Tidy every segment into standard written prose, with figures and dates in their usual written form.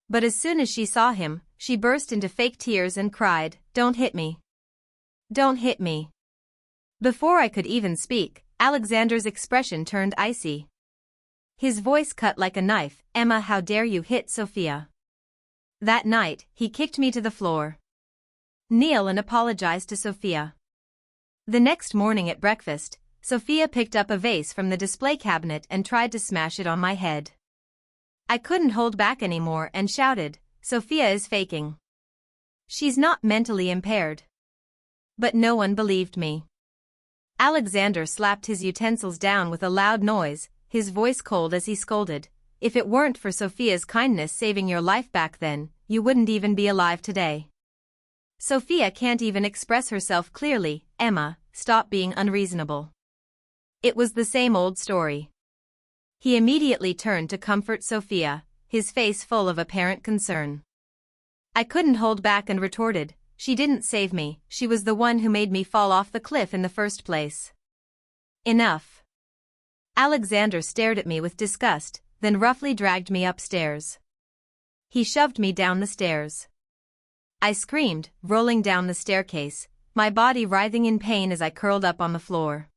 But as soon as she saw him, she burst into fake tears and cried, "Don't hit me. Don't hit me." Before I could even speak, Alexander's expression turned icy. His voice cut like a knife, "Emma, how dare you hit Sophia?" That night, he kicked me to the floor. Kneel and apologized to Sophia. The next morning at breakfast, Sophia picked up a vase from the display cabinet and tried to smash it on my head. I couldn't hold back anymore and shouted, "Sophia is faking. She's not mentally impaired." But no one believed me. Alexander slapped his utensils down with a loud noise, his voice cold as he scolded, "If it weren't for Sophia's kindness saving your life back then, you wouldn't even be alive today. Sophia can't even express herself clearly. Emma, stop being unreasonable." It was the same old story. He immediately turned to comfort Sophia, his face full of apparent concern. I couldn't hold back and retorted, "She didn't save me, she was the one who made me fall off the cliff in the first place." Enough. Alexander stared at me with disgust, then roughly dragged me upstairs. He shoved me down the stairs. I screamed, rolling down the staircase, my body writhing in pain as I curled up on the floor.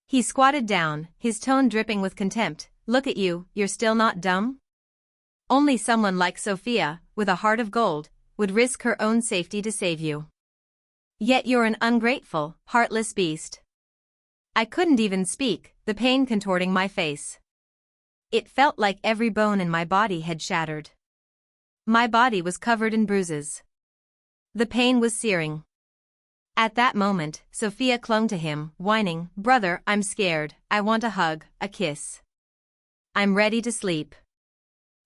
He squatted down, his tone dripping with contempt, "Look at you, you're still not dumb? Only someone like Sophia, with a heart of gold, would risk her own safety to save you. Yet you're an ungrateful, heartless beast." I couldn't even speak, the pain contorting my face. It felt like every bone in my body had shattered. My body was covered in bruises. The pain was searing. At that moment, Sophia clung to him, whining, "Brother, I'm scared, I want a hug, a kiss. I'm ready to sleep."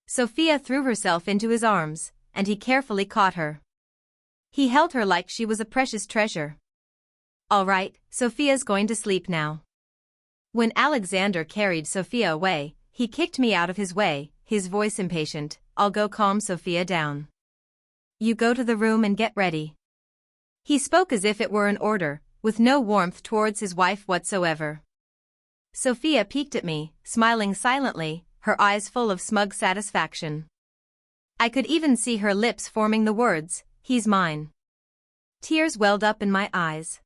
Sophia threw herself into his arms, and he carefully caught her. He held her like she was a precious treasure. "All right, Sophia's going to sleep now." When Alexander carried Sophia away, he kicked me out of his way, his voice impatient, "I'll go calm Sophia down. You go to the room and get ready." He spoke as if it were an order, with no warmth towards his wife whatsoever. Sophia peeked at me, smiling silently, her eyes full of smug satisfaction. I could even see her lips forming the words, "He's mine." Tears welled up in my eyes.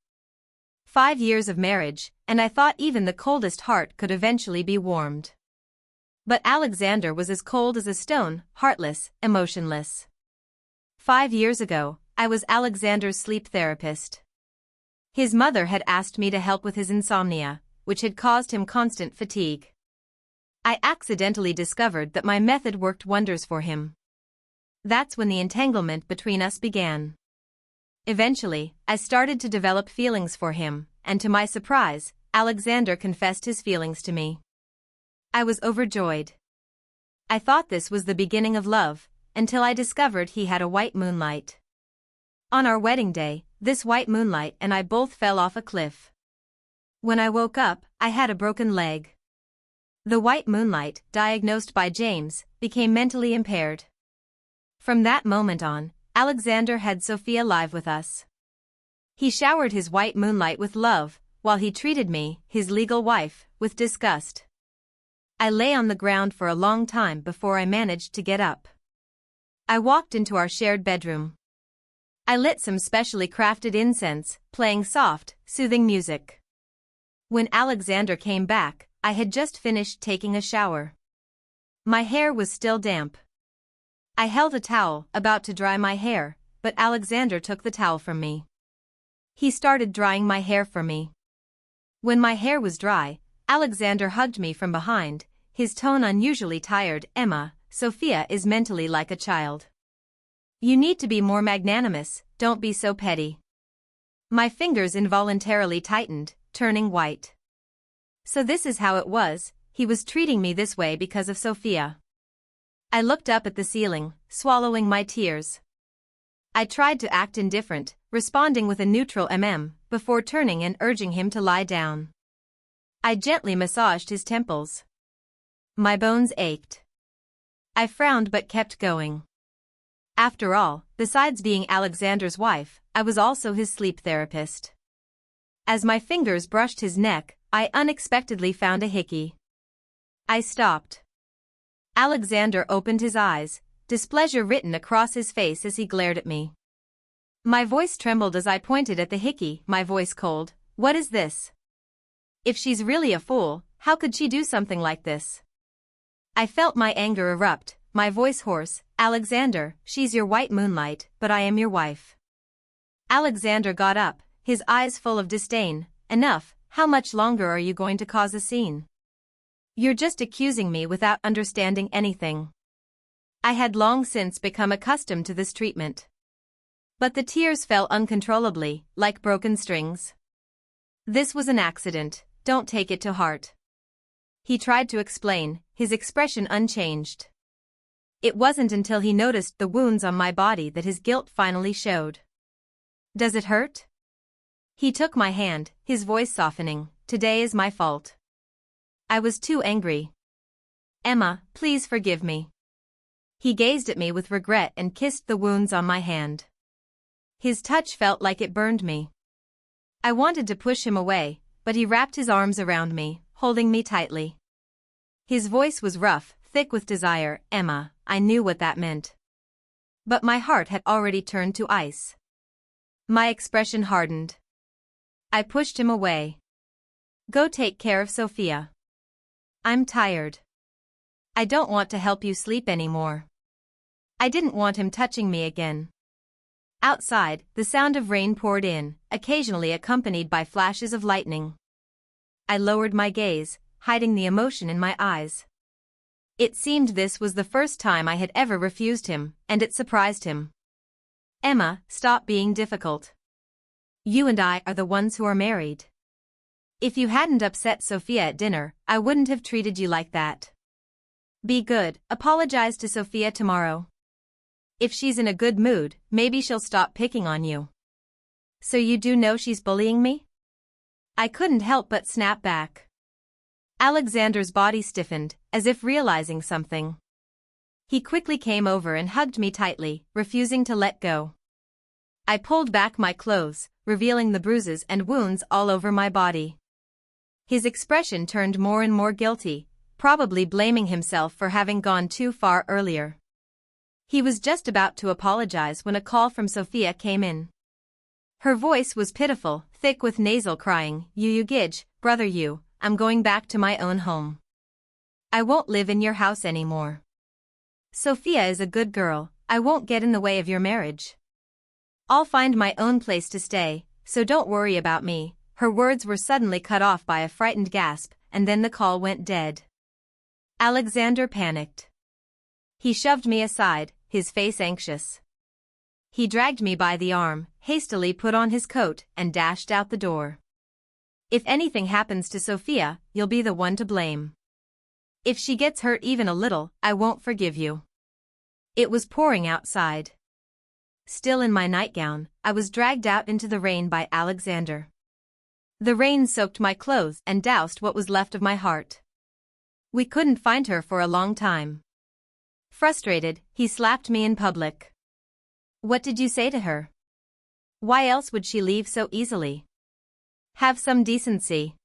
5 years of marriage, and I thought even the coldest heart could eventually be warmed. But Alexander was as cold as a stone, heartless, emotionless. 5 years ago, I was Alexander's sleep therapist. His mother had asked me to help with his insomnia, which had caused him constant fatigue. I accidentally discovered that my method worked wonders for him. That's when the entanglement between us began. Eventually, I started to develop feelings for him, and to my surprise, Alexander confessed his feelings to me. I was overjoyed. I thought this was the beginning of love, until I discovered he had a white moonlight. On our wedding day, this white moonlight and I both fell off a cliff. When I woke up, I had a broken leg. The white moonlight, diagnosed by James, became mentally impaired. From that moment on, Alexander had Sophia live with us. He showered his white moonlight with love, while he treated me, his legal wife, with disgust. I lay on the ground for a long time before I managed to get up. I walked into our shared bedroom. I lit some specially crafted incense, playing soft, soothing music. When Alexander came back, I had just finished taking a shower. My hair was still damp. I held a towel, about to dry my hair, but Alexander took the towel from me. He started drying my hair for me. When my hair was dry, Alexander hugged me from behind, his tone unusually tired. "Emma, Sophia is mentally like a child. You need to be more magnanimous, don't be so petty." My fingers involuntarily tightened, turning white. So this is how it was, he was treating me this way because of Sophia. I looked up at the ceiling, swallowing my tears. I tried to act indifferent, responding with a neutral before turning and urging him to lie down. I gently massaged his temples. My bones ached. I frowned but kept going. After all, besides being Alexander's wife, I was also his sleep therapist. As my fingers brushed his neck, I unexpectedly found a hickey. I stopped. Alexander opened his eyes, displeasure written across his face as he glared at me. My voice trembled as I pointed at the hickey, my voice cold. What is this? If she's really a fool, how could she do something like this? I felt my anger erupt, my voice hoarse. Alexander, she's your white moonlight, but I am your wife. Alexander got up, his eyes full of disdain. Enough, how much longer are you going to cause a scene? You're just accusing me without understanding anything. I had long since become accustomed to this treatment. But the tears fell uncontrollably, like broken strings. This was an accident, don't take it to heart. He tried to explain, his expression unchanged. It wasn't until he noticed the wounds on my body that his guilt finally showed. Does it hurt? He took my hand, his voice softening. Today is my fault. I was too angry. Emma, please forgive me. He gazed at me with regret and kissed the wounds on my hand. His touch felt like it burned me. I wanted to push him away, but he wrapped his arms around me, holding me tightly. His voice was rough, thick with desire. Emma, I knew what that meant. But my heart had already turned to ice. My expression hardened. I pushed him away. Go take care of Sophia. I'm tired. I don't want to help you sleep anymore. I didn't want him touching me again. Outside, the sound of rain poured in, occasionally accompanied by flashes of lightning. I lowered my gaze, hiding the emotion in my eyes. It seemed this was the first time I had ever refused him, and it surprised him. Emma, stop being difficult. You and I are the ones who are married. If you hadn't upset Sophia at dinner, I wouldn't have treated you like that. Be good, apologize to Sophia tomorrow. If she's in a good mood, maybe she'll stop picking on you. So you do know she's bullying me? I couldn't help but snap back. Alexander's body stiffened, as if realizing something. He quickly came over and hugged me tightly, refusing to let go. I pulled back my clothes, revealing the bruises and wounds all over my body. His expression turned more and more guilty, probably blaming himself for having gone too far earlier. He was just about to apologize when a call from Sophia came in. Her voice was pitiful, thick with nasal crying. You Gidge, brother you, I'm going back to my own home. I won't live in your house anymore. Sophia is a good girl, I won't get in the way of your marriage. I'll find my own place to stay, so don't worry about me. Her words were suddenly cut off by a frightened gasp, and then the call went dead. Alexander panicked. He shoved me aside, his face anxious. He dragged me by the arm, hastily put on his coat, and dashed out the door. If anything happens to Sophia, you'll be the one to blame. If she gets hurt even a little, I won't forgive you. It was pouring outside. Still in my nightgown, I was dragged out into the rain by Alexander. The rain soaked my clothes and doused what was left of my heart. We couldn't find her for a long time. Frustrated, he slapped me in public. What did you say to her? Why else would she leave so easily? Have some decency.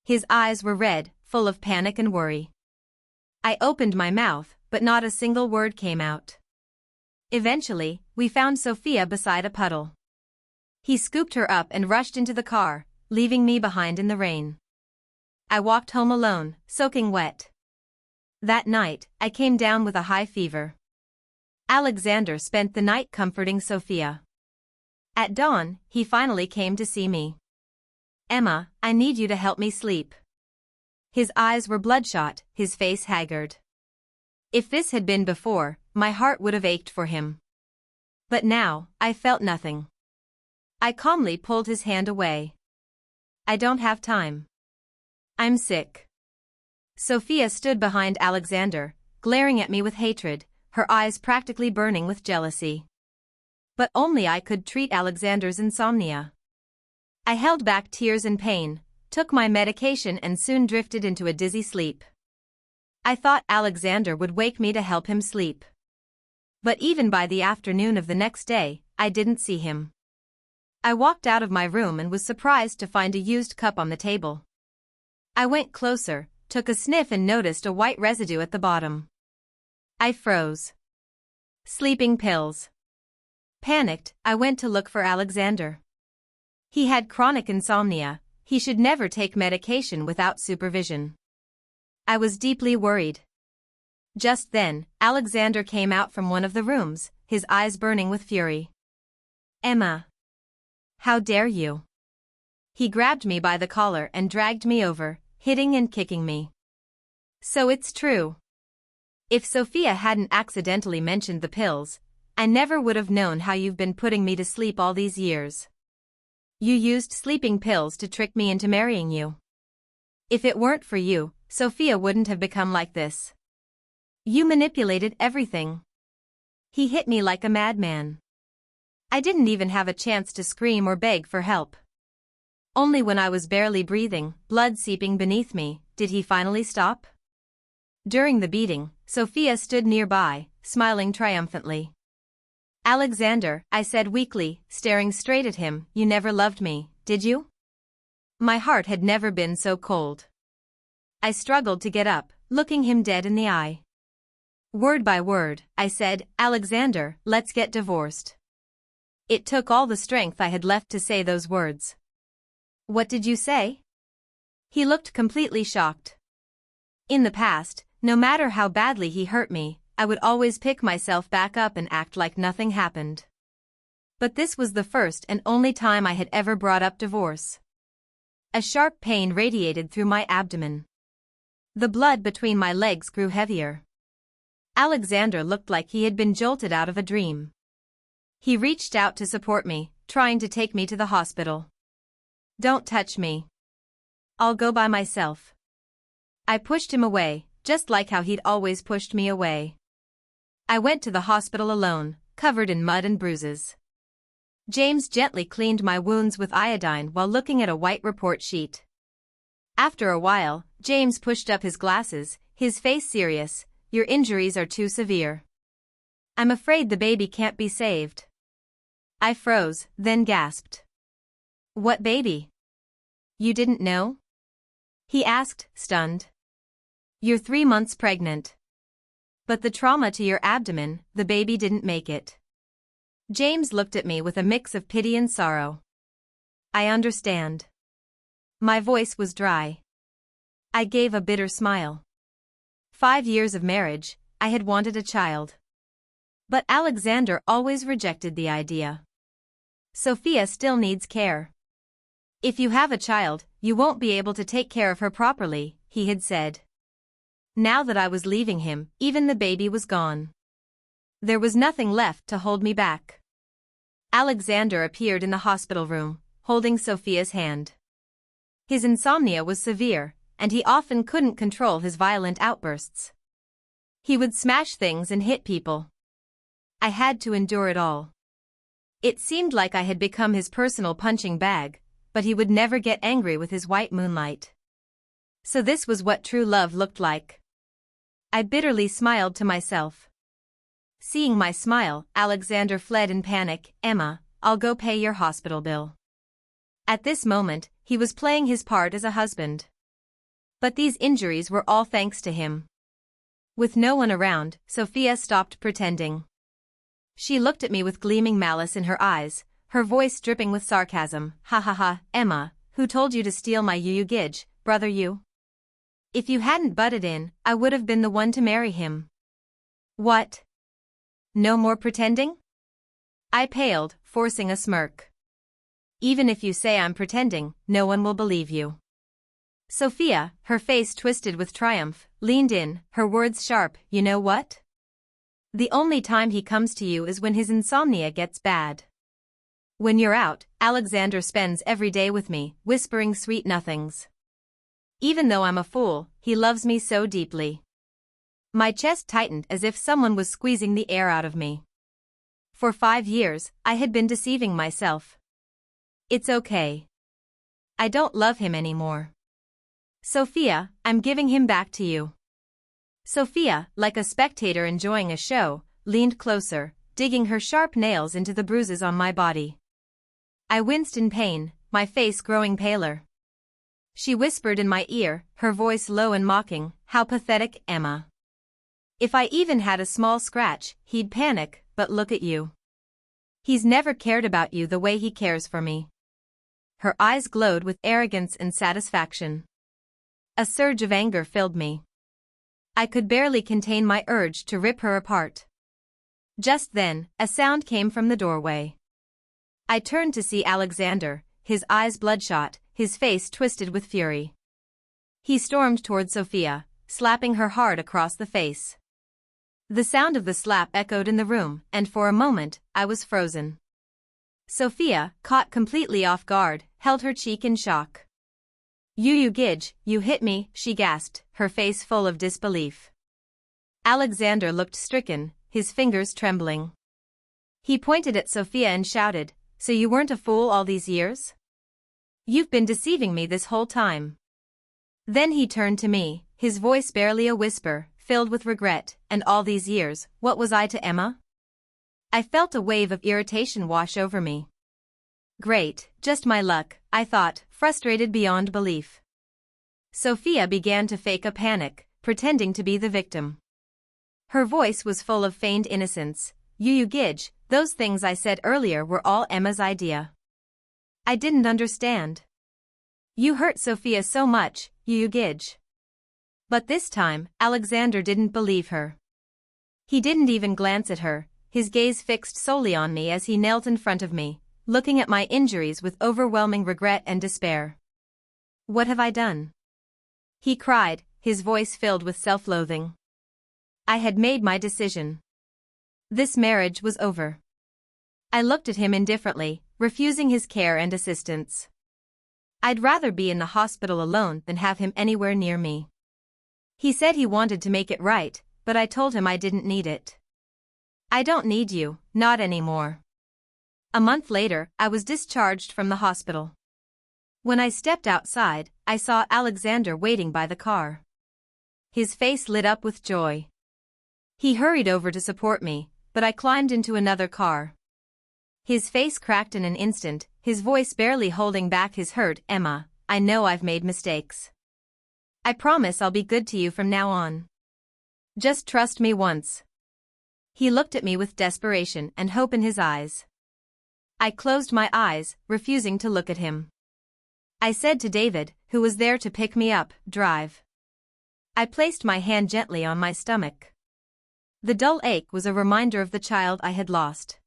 His eyes were red, full of panic and worry. I opened my mouth, but not a single word came out. Eventually, we found Sophia beside a puddle. He scooped her up and rushed into the car, leaving me behind in the rain. I walked home alone, soaking wet. That night, I came down with a high fever. Alexander spent the night comforting Sophia. At dawn, he finally came to see me. Emma, I need you to help me sleep. His eyes were bloodshot, his face haggard. If this had been before, my heart would have ached for him. But now, I felt nothing. I calmly pulled his hand away. I don't have time. I'm sick. Sophia stood behind Alexander, glaring at me with hatred, her eyes practically burning with jealousy. But only I could treat Alexander's insomnia. I held back tears and pain, took my medication and soon drifted into a dizzy sleep. I thought Alexander would wake me to help him sleep. But even by the afternoon of the next day, I didn't see him. I walked out of my room and was surprised to find a used cup on the table. I went closer, took a sniff and noticed a white residue at the bottom. I froze. Sleeping pills. Panicked, I went to look for Alexander. He had chronic insomnia. He should never take medication without supervision. I was deeply worried. Just then, Alexander came out from one of the rooms, his eyes burning with fury. Emma. How dare you? He grabbed me by the collar and dragged me over, hitting and kicking me. So it's true. If Sophia hadn't accidentally mentioned the pills, I never would have known how you've been putting me to sleep all these years. You used sleeping pills to trick me into marrying you. If it weren't for you, Sophia wouldn't have become like this. You manipulated everything. He hit me like a madman. I didn't even have a chance to scream or beg for help. Only when I was barely breathing, blood seeping beneath me, did he finally stop. During the beating, Sophia stood nearby, smiling triumphantly. Alexander, I said weakly, staring straight at him, you never loved me, did you? My heart had never been so cold. I struggled to get up, looking him dead in the eye. Word by word, I said, Alexander, let's get divorced. It took all the strength I had left to say those words. What did you say? He looked completely shocked. In the past, no matter how badly he hurt me, I would always pick myself back up and act like nothing happened. But this was the first and only time I had ever brought up divorce. A sharp pain radiated through my abdomen. The blood between my legs grew heavier. Alexander looked like he had been jolted out of a dream. He reached out to support me, trying to take me to the hospital. Don't touch me. I'll go by myself. I pushed him away, just like how he'd always pushed me away. I went to the hospital alone, covered in mud and bruises. James gently cleaned my wounds with iodine while looking at a white report sheet. After a while, James pushed up his glasses, his face serious. Your injuries are too severe. I'm afraid the baby can't be saved. I froze, then gasped. What baby? You didn't know? He asked, stunned. You're 3 months pregnant. But the trauma to your abdomen, the baby didn't make it. James looked at me with a mix of pity and sorrow. I understand. My voice was dry. I gave a bitter smile. 5 years of marriage, I had wanted a child. But Alexander always rejected the idea. Sophia still needs care. If you have a child, you won't be able to take care of her properly, he had said. Now that I was leaving him, even the baby was gone. There was nothing left to hold me back. Alexander appeared in the hospital room, holding Sophia's hand. His insomnia was severe, and he often couldn't control his violent outbursts. He would smash things and hit people. I had to endure it all. It seemed like I had become his personal punching bag, but he would never get angry with his white moonlight. So this was what true love looked like. I bitterly smiled to myself. Seeing my smile, Alexander fled in panic. Emma, I'll go pay your hospital bill. At this moment, he was playing his part as a husband. But these injuries were all thanks to him. With no one around, Sophia stopped pretending. She looked at me with gleaming malice in her eyes, her voice dripping with sarcasm. Ha ha ha, Emma, who told you to steal my Gidge, brother you? If you hadn't butted in, I would have been the one to marry him. What? No more pretending? I paled, forcing a smirk. Even if you say I'm pretending, no one will believe you. Sophia, her face twisted with triumph, leaned in, her words sharp. You know what? The only time he comes to you is when his insomnia gets bad. When you're out, Alexander spends every day with me, whispering sweet nothings. Even though I'm a fool, he loves me so deeply. My chest tightened as if someone was squeezing the air out of me. For 5 years, I had been deceiving myself. It's okay. I don't love him anymore. Sophia, I'm giving him back to you. Sophia, like a spectator enjoying a show, leaned closer, digging her sharp nails into the bruises on my body. I winced in pain, my face growing paler. She whispered in my ear, her voice low and mocking, "How pathetic, Emma. If I even had a small scratch, he'd panic, but look at you. He's never cared about you the way he cares for me. Her eyes glowed with arrogance and satisfaction. A surge of anger filled me. I could barely contain my urge to rip her apart. Just then, a sound came from the doorway. I turned to see Alexander, his eyes bloodshot, his face twisted with fury. He stormed toward Sophia, slapping her hard across the face. The sound of the slap echoed in the room, and for a moment, I was frozen. Sophia, caught completely off guard, held her cheek in shock. You Gidge, you hit me," she gasped, her face full of disbelief. Alexander looked stricken, his fingers trembling. He pointed at Sophia and shouted, "So you weren't a fool all these years? You've been deceiving me this whole time." Then he turned to me, his voice barely a whisper, filled with regret, "And all these years, what was I to Emma?" I felt a wave of irritation wash over me. Great, just my luck, I thought, frustrated beyond belief. Sophia began to fake a panic, pretending to be the victim. Her voice was full of feigned innocence. You Gidge, those things I said earlier were all Emma's idea." I didn't understand. "You hurt Sophia so much, you Gidge." But this time, Alexander didn't believe her. He didn't even glance at her, his gaze fixed solely on me as he knelt in front of me, looking at my injuries with overwhelming regret and despair. "What have I done?" he cried, his voice filled with self-loathing. I had made my decision. This marriage was over. I looked at him indifferently, refusing his care and assistance. I'd rather be in the hospital alone than have him anywhere near me. He said he wanted to make it right, but I told him I didn't need it. "I don't need you, not anymore." A month later, I was discharged from the hospital. When I stepped outside, I saw Alexander waiting by the car. His face lit up with joy. He hurried over to support me, but I climbed into another car. His face cracked in an instant, his voice barely holding back his hurt. "Emma, I know I've made mistakes. I promise I'll be good to you from now on. Just trust me once." He looked at me with desperation and hope in his eyes. I closed my eyes, refusing to look at him. I said to David, who was there to pick me up, "Drive." I placed my hand gently on my stomach. The dull ache was a reminder of the child I had lost.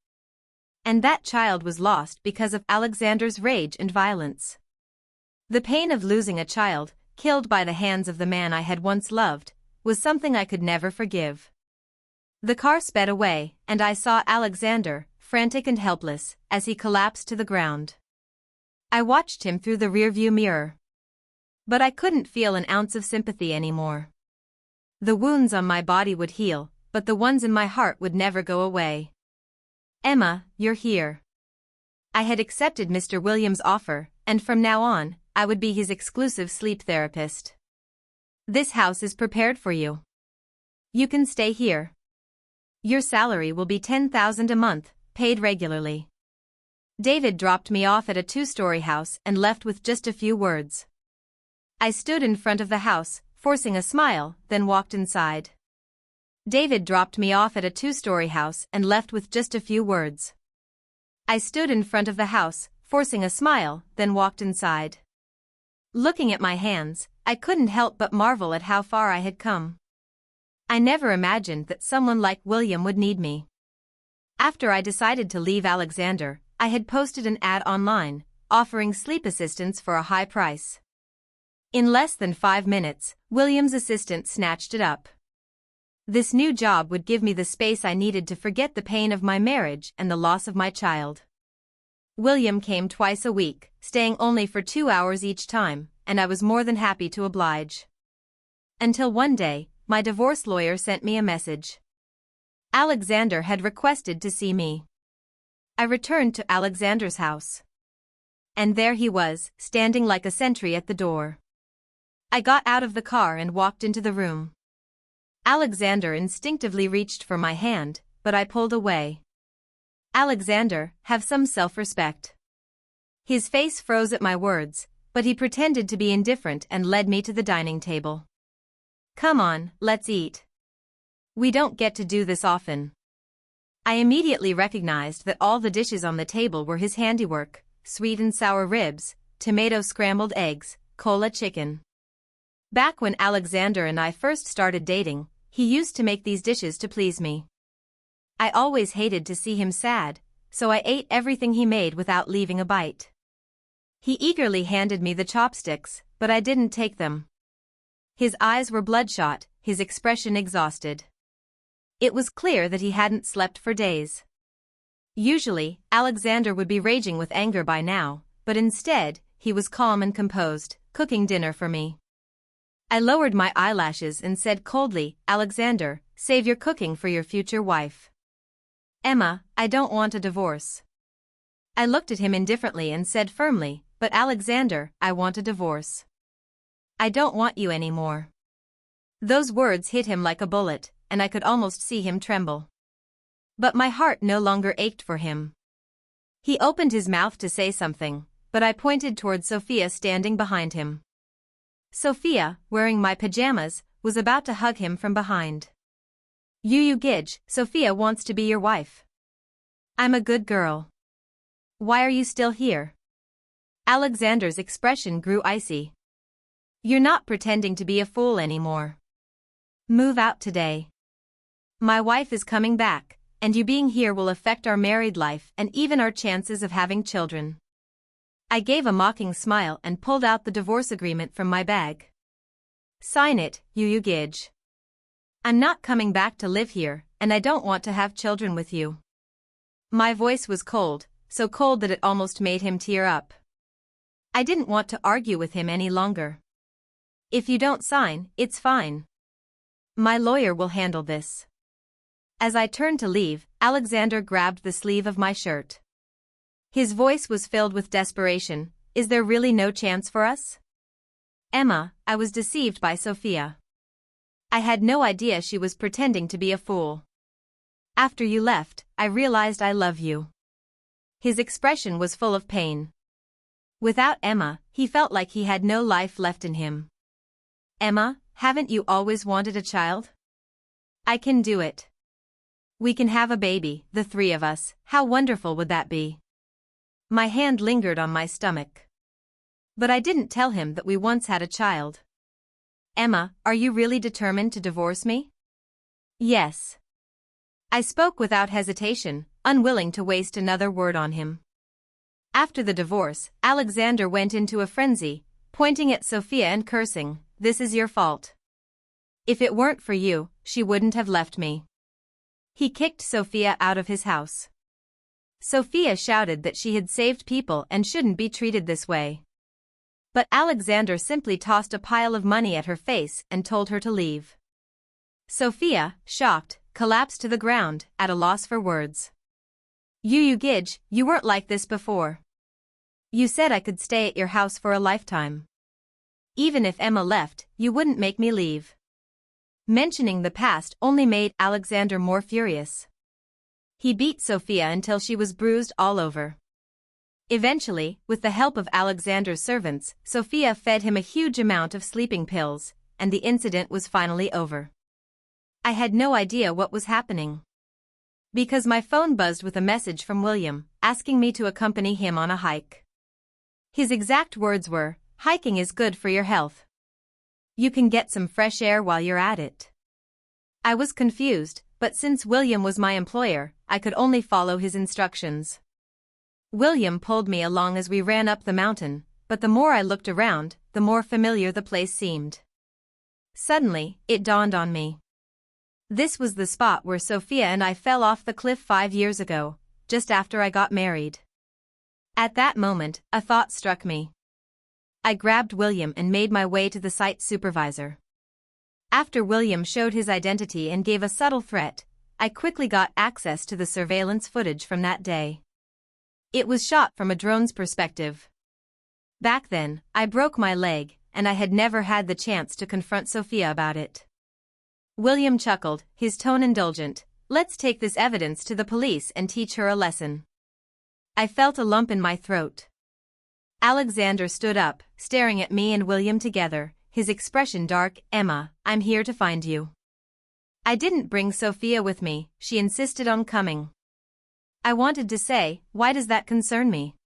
And that child was lost because of Alexander's rage and violence. The pain of losing a child, killed by the hands of the man I had once loved, was something I could never forgive. The car sped away, and I saw Alexander, frantic and helpless, as he collapsed to the ground. I watched him through the rearview mirror. But I couldn't feel an ounce of sympathy anymore. The wounds on my body would heal, but the ones in my heart would never go away. "Emma, you're here." I had accepted Mr. Williams' offer, and from now on, I would be his exclusive sleep therapist. "This house is prepared for you. You can stay here. Your salary will be $10,000 a month, paid regularly." David dropped me off at a 2-story house and left with just a few words. I stood in front of the house, forcing a smile, then walked inside. David dropped me off at a 2-story house and left with just a few words. I stood in front of the house, forcing a smile, then walked inside. Looking at my hands, I couldn't help but marvel at how far I had come. I never imagined that someone like William would need me. After I decided to leave Alexander, I had posted an ad online, offering sleep assistance for a high price. In less than 5 minutes, William's assistant snatched it up. This new job would give me the space I needed to forget the pain of my marriage and the loss of my child. William came twice a week, staying only for 2 hours each time, and I was more than happy to oblige. Until one day, my divorce lawyer sent me a message. Alexander had requested to see me. I returned to Alexander's house. And there he was, standing like a sentry at the door. I got out of the car and walked into the room. Alexander instinctively reached for my hand, but I pulled away. "Alexander, have some self-respect." His face froze at my words, but he pretended to be indifferent and led me to the dining table. "Come on, let's eat." We don't get to do this often. I immediately recognized that all the dishes on the table were his handiwork: sweet and sour ribs, tomato scrambled eggs, cola chicken. Back when Alexander and I first started dating, he used to make these dishes to please me. I always hated to see him sad, so I ate everything he made without leaving a bite. He eagerly handed me the chopsticks, but I didn't take them. His eyes were bloodshot, his expression exhausted. It was clear that he hadn't slept for days. Usually, Alexander would be raging with anger by now, but instead, he was calm and composed, cooking dinner for me. I lowered my eyelashes and said coldly, "Alexander, save your cooking for your future wife." "Emma, I don't want a divorce." I looked at him indifferently and said firmly, "But Alexander, I want a divorce. I don't want you anymore." Those words hit him like a bullet, and I could almost see him tremble. But my heart no longer ached for him. He opened his mouth to say something, but I pointed toward Sophia standing behind him. Sophia, wearing my pajamas, was about to hug him from behind. "You Gidge, Sophia wants to be your wife." "I'm a good girl. Why are you still here?" Alexander's expression grew icy. "You're not pretending to be a fool anymore. Move out today. My wife is coming back, and you being here will affect our married life and even our chances of having children." I gave a mocking smile and pulled out the divorce agreement from my bag. "Sign it, you Gidge. I'm not coming back to live here, and I don't want to have children with you." My voice was cold, so cold that it almost made him tear up. I didn't want to argue with him any longer. "If you don't sign, it's fine. My lawyer will handle this." As I turned to leave, Alexander grabbed the sleeve of my shirt. His voice was filled with desperation. "Is there really no chance for us?" "Emma, I was deceived by Sophia. I had no idea she was pretending to be a fool. After you left, I realized I love you." His expression was full of pain. Without Emma, he felt like he had no life left in him. "Emma, haven't you always wanted a child? I can do it. We can have a baby, the three of us. How wonderful would that be?" My hand lingered on my stomach. But I didn't tell him that we once had a child. "Emma, are you really determined to divorce me?" "Yes." I spoke without hesitation, unwilling to waste another word on him. After the divorce, Alexander went into a frenzy, pointing at Sophia and cursing, "This is your fault. If it weren't for you, she wouldn't have left me." He kicked Sophia out of his house. Sophia shouted that she had saved people and shouldn't be treated this way. But Alexander simply tossed a pile of money at her face and told her to leave. Sophia, shocked, collapsed to the ground, at a loss for words. You Gidge, you weren't like this before. You said I could stay at your house for a lifetime. Even if Emma left, you wouldn't make me leave." Mentioning the past only made Alexander more furious. He beat Sophia until she was bruised all over. Eventually, with the help of Alexander's servants, Sophia fed him a huge amount of sleeping pills, and the incident was finally over. I had no idea what was happening. Because my phone buzzed with a message from William, asking me to accompany him on a hike. His exact words were, "Hiking is good for your health. You can get some fresh air while you're at it." I was confused, but since William was my employer, I could only follow his instructions. William pulled me along as we ran up the mountain, but the more I looked around, the more familiar the place seemed. Suddenly, it dawned on me. This was the spot where Sophia and I fell off the cliff 5 years ago, just after I got married. At that moment, a thought struck me. I grabbed William and made my way to the site supervisor. After William showed his identity and gave a subtle threat, I quickly got access to the surveillance footage from that day. It was shot from a drone's perspective. Back then, I broke my leg, and I had never had the chance to confront Sophia about it. William chuckled, his tone indulgent. "Let's take this evidence to the police and teach her a lesson." I felt a lump in my throat. Alexander stood up, staring at me and William together, his expression dark. "Emma, I'm here to find you. I didn't bring Sophia with me, she insisted on coming. I wanted to say, why does that concern me?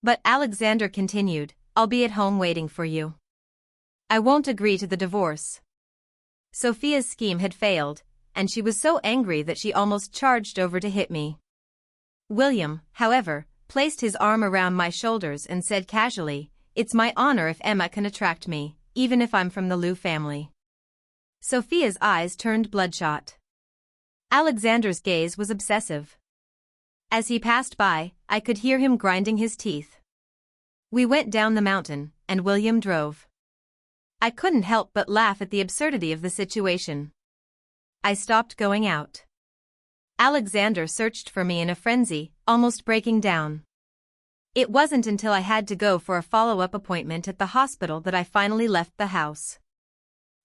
But Alexander continued, I'll be at home waiting for you. I won't agree to the divorce. Sophia's scheme had failed, and she was so angry that she almost charged over to hit me. William, however, placed his arm around my shoulders and said casually, it's my honor if Emma can attract me, even if I'm from the Liu family. Sophia's eyes turned bloodshot. Alexander's gaze was obsessive. As he passed by, I could hear him grinding his teeth. We went down the mountain, and William drove. I couldn't help but laugh at the absurdity of the situation. I stopped going out. Alexander searched for me in a frenzy, almost breaking down. It wasn't until I had to go for a follow-up appointment at the hospital that I finally left the house.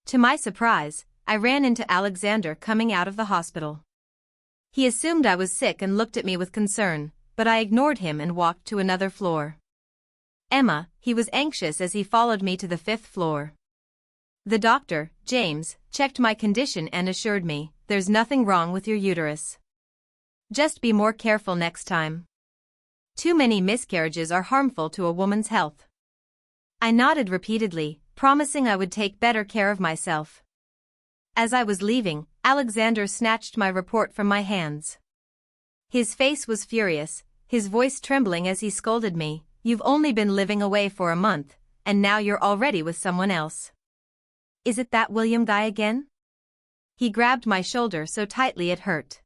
To my surprise, I ran into Alexander coming out of the hospital. He assumed I was sick and looked at me with concern, but I ignored him and walked to another floor. Emma, he was anxious as he followed me to the 5th floor. The doctor, James, checked my condition and assured me, there's nothing wrong with your uterus. Just be more careful next time. Too many miscarriages are harmful to a woman's health. I nodded repeatedly, promising I would take better care of myself. As I was leaving, Alexander snatched my report from my hands. His face was furious, his voice trembling as he scolded me, you've only been living away for a month, and now you're already with someone else. Is it that William guy again? He grabbed my shoulder so tightly it hurt.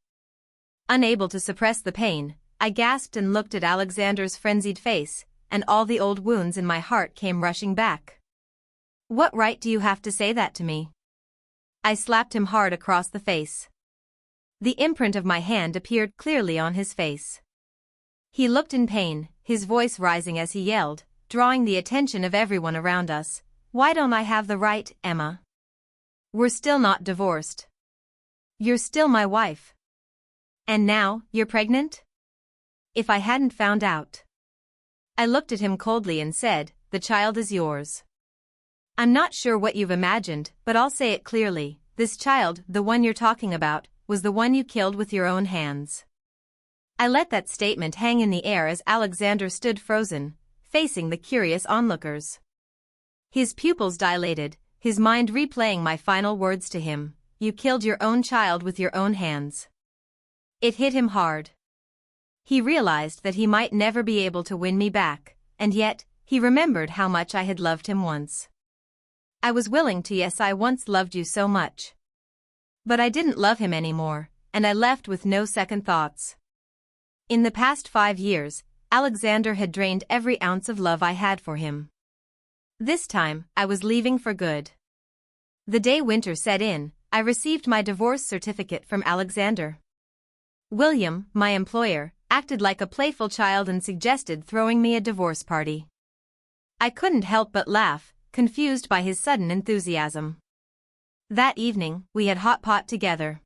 Unable to suppress the pain, I gasped and looked at Alexander's frenzied face, and all the old wounds in my heart came rushing back. What right do you have to say that to me? I slapped him hard across the face. The imprint of my hand appeared clearly on his face. He looked in pain, his voice rising as he yelled, drawing the attention of everyone around us. Why don't I have the right, Emma? We're still not divorced. You're still my wife. And now, you're pregnant? If I hadn't found out. I looked at him coldly and said, the child is yours. I'm not sure what you've imagined, but I'll say it clearly, this child, the one you're talking about, was the one you killed with your own hands. I let that statement hang in the air as Alexander stood frozen, facing the curious onlookers. His pupils dilated, his mind replaying my final words to him, you killed your own child with your own hands. It hit him hard. He realized that he might never be able to win me back, and yet, he remembered how much I had loved him once. I was willing to yes, I once loved you so much. But I didn't love him anymore, and I left with no second thoughts. In the past 5 years, Alexander had drained every ounce of love I had for him. This time, I was leaving for good. The day winter set in, I received my divorce certificate from Alexander. William, my employer, acted like a playful child and suggested throwing me a divorce party. I couldn't help but laugh, confused by his sudden enthusiasm. That evening, we had hot pot together.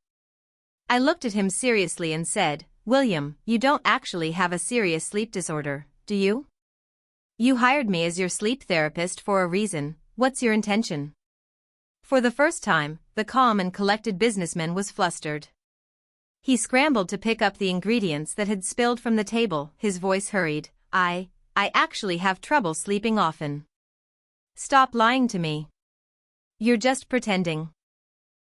I looked at him seriously and said, William, you don't actually have a serious sleep disorder, do you? You hired me as your sleep therapist for a reason, what's your intention? For the first time, the calm and collected businessman was flustered. He scrambled to pick up the ingredients that had spilled from the table, his voice hurried, I actually have trouble sleeping often. Stop lying to me. You're just pretending.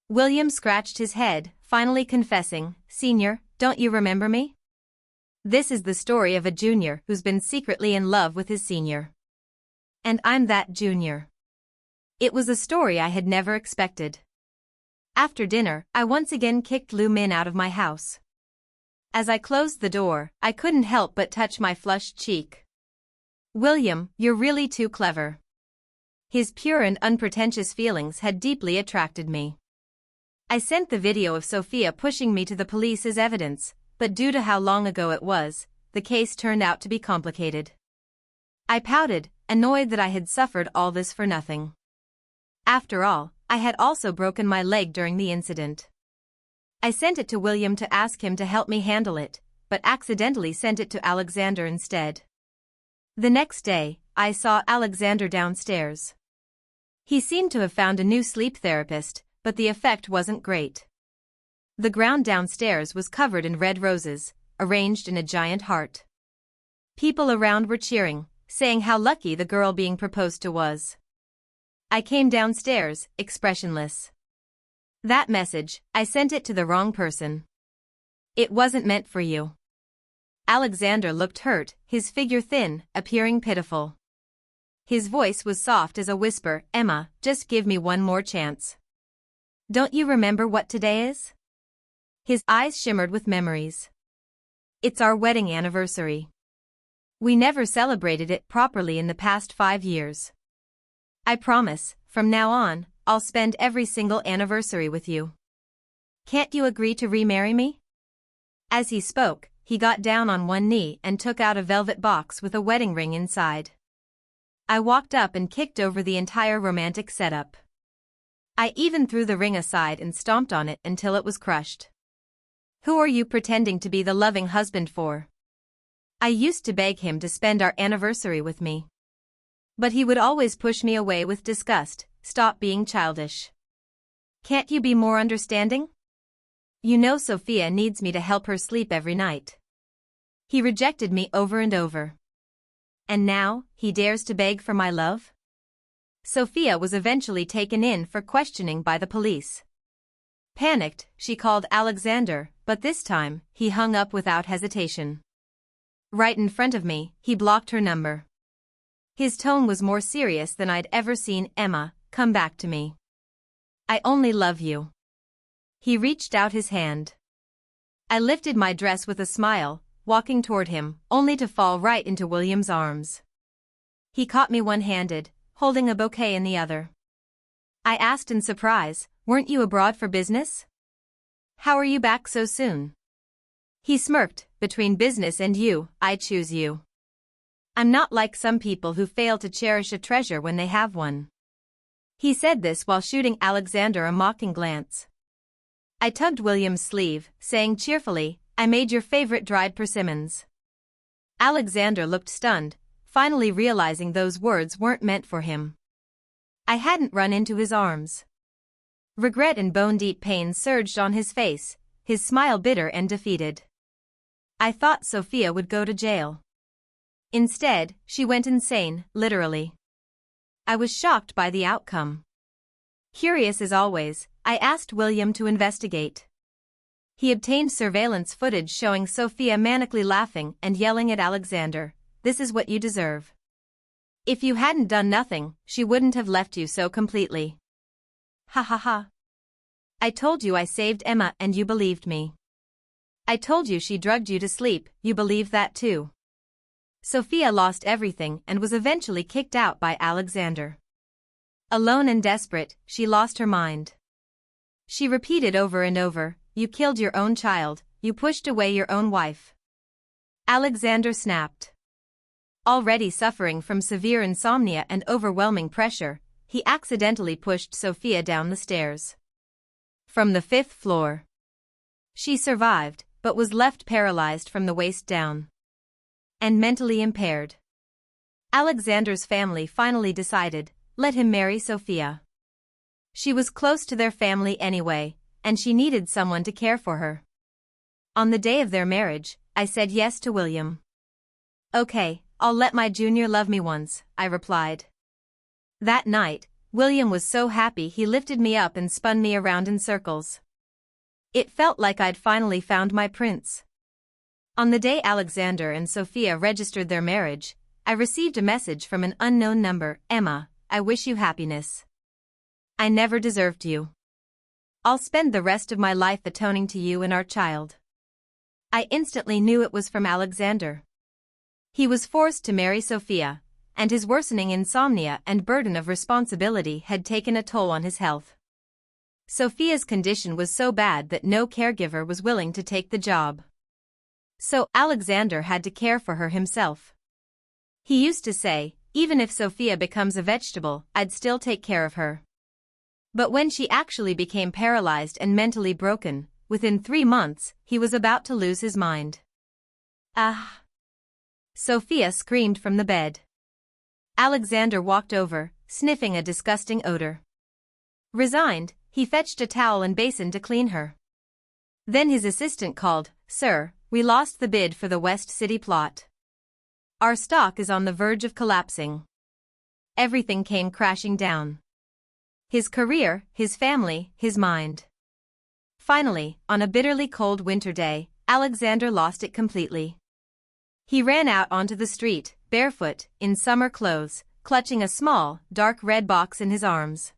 William scratched his head, finally confessing, Senior, don't you remember me? This is the story of a junior who's been secretly in love with his senior. And I'm that junior. It was a story I had never expected. After dinner, I once again kicked Lu Min out of my house. As I closed the door, I couldn't help but touch my flushed cheek. William, you're really too clever. His pure and unpretentious feelings had deeply attracted me. I sent the video of Sophia pushing me to the police as evidence, but due to how long ago it was, the case turned out to be complicated. I pouted, annoyed that I had suffered all this for nothing. After all, I had also broken my leg during the incident. I sent it to William to ask him to help me handle it, but accidentally sent it to Alexander instead. The next day, I saw Alexander downstairs. He seemed to have found a new sleep therapist, but the effect wasn't great. The ground downstairs was covered in red roses, arranged in a giant heart. People around were cheering, saying how lucky the girl being proposed to was. I came downstairs, expressionless. That message, I sent it to the wrong person. It wasn't meant for you. Alexander looked hurt, his figure thin, appearing pitiful. His voice was soft as a whisper, Emma, just give me one more chance. Don't you remember what today is? His eyes shimmered with memories. It's our wedding anniversary. We never celebrated it properly in the past 5 years. I promise, from now on, I'll spend every single anniversary with you. Can't you agree to remarry me? As he spoke, he got down on one knee and took out a velvet box with a wedding ring inside. I walked up and kicked over the entire romantic setup. I even threw the ring aside and stomped on it until it was crushed. Who are you pretending to be the loving husband for? I used to beg him to spend our anniversary with me. But he would always push me away with disgust, stop being childish. Can't you be more understanding? You know Sophia needs me to help her sleep every night. He rejected me over and over. And now, he dares to beg for my love? Sophia was eventually taken in for questioning by the police. Panicked, she called Alexander, but this time, he hung up without hesitation. Right in front of me, he blocked her number. His tone was more serious than I'd ever seen. Emma, come back to me. I only love you. He reached out his hand. I lifted my dress with a smile, walking toward him, only to fall right into William's arms. He caught me one-handed, holding a bouquet in the other. I asked in surprise, weren't you abroad for business? How are you back so soon? He smirked, between business and you, I choose you. I'm not like some people who fail to cherish a treasure when they have one. He said this while shooting Alexander a mocking glance. I tugged William's sleeve, saying cheerfully, I made your favorite dried persimmons. Alexander looked stunned, finally realizing those words weren't meant for him. I hadn't run into his arms. Regret and bone-deep pain surged on his face, his smile bitter and defeated. I thought Sophia would go to jail. Instead, she went insane, literally. I was shocked by the outcome. Curious as always, I asked William to investigate. He obtained surveillance footage showing Sophia manically laughing and yelling at Alexander, this is what you deserve. If you hadn't done nothing, she wouldn't have left you so completely. Ha ha ha. I told you I saved Emma and you believed me. I told you she drugged you to sleep, you believed that too. Sophia lost everything and was eventually kicked out by Alexander. Alone and desperate, she lost her mind. She repeated over and over, you killed your own child, you pushed away your own wife. Alexander snapped. Already suffering from severe insomnia and overwhelming pressure, he accidentally pushed Sophia down the stairs. From the 5th floor. She survived, but was left paralyzed from the waist down. And mentally impaired. Alexander's family finally decided, let him marry Sophia. She was close to their family anyway, and she needed someone to care for her. On the day of their marriage, I said yes to William. Okay, I'll let my junior love me once, I replied. That night, William was so happy he lifted me up and spun me around in circles. It felt like I'd finally found my prince. On the day Alexander and Sophia registered their marriage, I received a message from an unknown number, Emma, I wish you happiness. I never deserved you. I'll spend the rest of my life atoning to you and our child. I instantly knew it was from Alexander. He was forced to marry Sophia, and his worsening insomnia and burden of responsibility had taken a toll on his health. Sophia's condition was so bad that no caregiver was willing to take the job. So Alexander had to care for her himself. He used to say, even if Sophia becomes a vegetable, I'd still take care of her. But when she actually became paralyzed and mentally broken, within 3 months, he was about to lose his mind. Ah! Sophia screamed from the bed. Alexander walked over, sniffing a disgusting odor. Resigned, he fetched a towel and basin to clean her. Then his assistant called, "Sir, we lost the bid for the West City plot. Our stock is on the verge of collapsing." Everything came crashing down. His career, his family, his mind. Finally, on a bitterly cold winter day, Alexander lost it completely. He ran out onto the street, barefoot, in summer clothes, clutching a small, dark red box in his arms.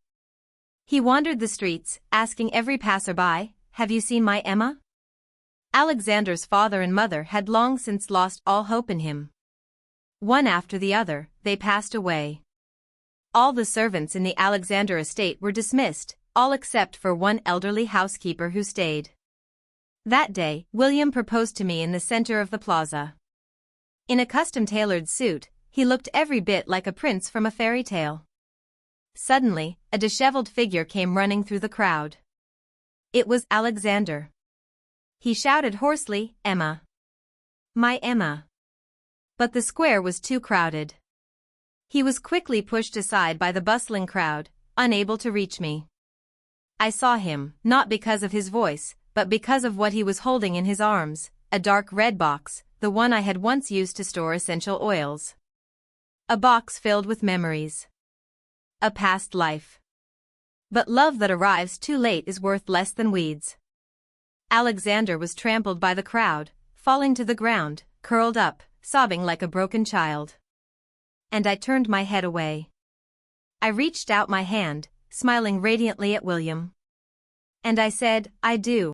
He wandered the streets, asking every passerby, "Have you seen my Emma?" Alexander's father and mother had long since lost all hope in him. One after the other, they passed away. All the servants in the Alexander estate were dismissed, all except for one elderly housekeeper who stayed. That day, William proposed to me in the center of the plaza. In a custom-tailored suit, he looked every bit like a prince from a fairy tale. Suddenly, a disheveled figure came running through the crowd. It was Alexander. He shouted hoarsely, "Emma! My Emma!" But the square was too crowded. He was quickly pushed aside by the bustling crowd, unable to reach me. I saw him, not because of his voice, but because of what he was holding in his arms, a dark red box, the one I had once used to store essential oils. A box filled with memories. A past life. But love that arrives too late is worth less than weeds. Alexander was trampled by the crowd, falling to the ground, curled up, sobbing like a broken child. And I turned my head away. I reached out my hand, smiling radiantly at William. And I said, "I do."